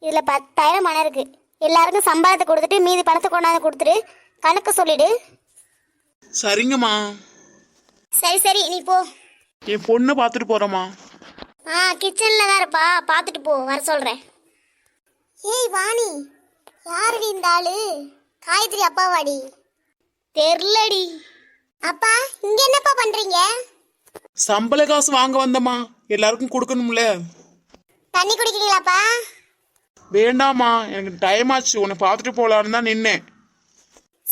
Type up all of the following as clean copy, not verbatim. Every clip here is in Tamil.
இதில் 10,000 பணம் இருக்கு. எல்லாருக்கும் சம்பளத்தை கொடுத்துட்டு மீதி பணத்தை கொண்டாந்து கொடுத்துட்டு கணக்கு சொல்லிடு. சரிங்கம்மா. சரி சரி, நீ போ. என் பொண்ணை பார்த்துட்டு போறேம்மா. கிச்சனில் தான் இருப்பா, பார்த்துட்டு போ, வர சொல்கிறேன். ஏய் வாணி, யாருடி இந்த ஆளு? காயத்ரி அப்பாவாடி? தெரிலடி. அப்பா இங்க என்னப்பா பண்றீங்க? சம்பள காசு வாங்க வந்தம்மா, எல்லாருக்கும் கொடுக்கணும்ல. தண்ணி குடிக்கிறீங்களாப்பா? வேண்டாமா, எனக்கு டைம் ஆச்சு, உன்னை பார்த்துட்டு போலான்னு தான் நின்னேன்.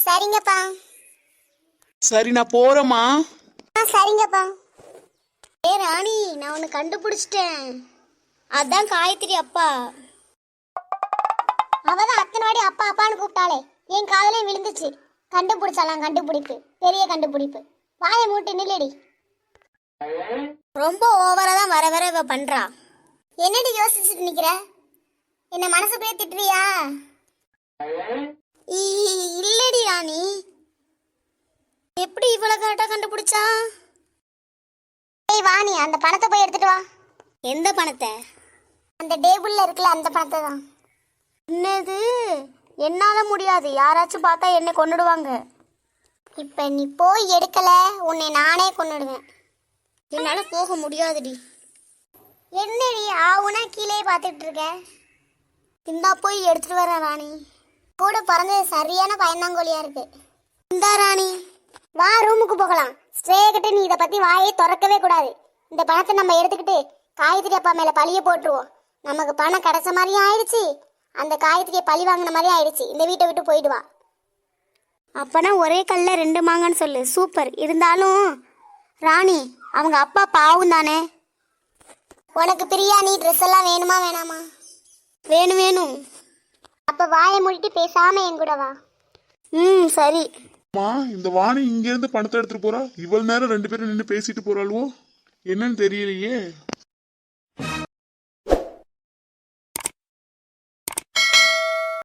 சரிங்கப்பா. சரி நான் போறேம்மா. சரிங்கப்பா. ஏ ராணி, நான் உன்னை கண்டுபிடிச்சிட்டேன். அதான் காயத்ரி அப்பா. அவதான் அத்தனை வாடி அப்பா அப்பான்னு கூப்பிட்டாலே என் காதலே விழுந்துச்சு. கண்டுபிடிச்சாலாம், கண்டுபிடிப்பு, பெரிய கண்டுபிடிப்பு. வாயை மூட்டு நில்லடி. ரொம்ப ஓவரா தான் வர வர இவ பண்றா. என்னடி யோசிச்சுட்டு நிக்கிற? என்ன மனசுக்குள்ளே திட்டுறியா? இல்லடி ராணி, எப்படி இவ்வளவு கரெக்டா கண்டுபிடிச்சா? ஏய் வாணி, அந்த பணத்தை போய் எடுத்துட்டு வா. எந்த பணத்தை? அந்த டேபிள்ல இருக்குல்ல, அந்த பணத்தை தான். என்னது? என்னால முடியாது, யாராச்சும் பார்த்தா என்னை கொன்னுடுவாங்க. இப்ப நீ போய் எடுக்கல, உன்னை நானே கொன்னுடுவேன். என்னால போக முடியாதுடி. என்னடி ஆவுனா கீழே பார்த்துட்டு இருக்க? இந்தா போய் எடுத்துட்டு வரேன் ராணி. கூட பிறந்தது சரியான பயந்தாங்கோலியா இருக்கு. இந்தா ராணி, வா ரூமுக்கு போகலாம். ஸ்ட்ரேகிட்ட நீ இதை பத்தி வாயை திறக்கவே கூடாது. இந்த பணத்தை நம்ம எடுத்துக்கிட்டு காயத்ரி அப்பா மேல பழிய போட்டுருவோம். நமக்கு பணம் கிடைச்ச மாதிரியும் ஆயிடுச்சு, அந்த காயத்ரியை பழி வாங்கின மாதிரியும் ஆயிடுச்சு. இந்த வீட்டை விட்டு போயிடுவா. அப்பனா ஒரே கல்ல 2 மாங்கன்னு சொல்லு. சூப்பர். இருந்தாலும் ராணி, அவங்க அப்பா பாவம் தானே. உனக்கு பிரியாணி ட்ரெஸ் எல்லாம் வேணுமா வேணாமா? வேணும் வேணும். அப்ப வாயை மூடிட்டு பேசாம என் கூட வா. சரி. இந்த வாணி இங்க இருந்து பணத்தை எடுத்துட்டு போறா. இவ்வளவு நேரம் 2 பேரும் நின்று பேசிட்டு போறாளுவோ, என்னன்னு தெரியலையே.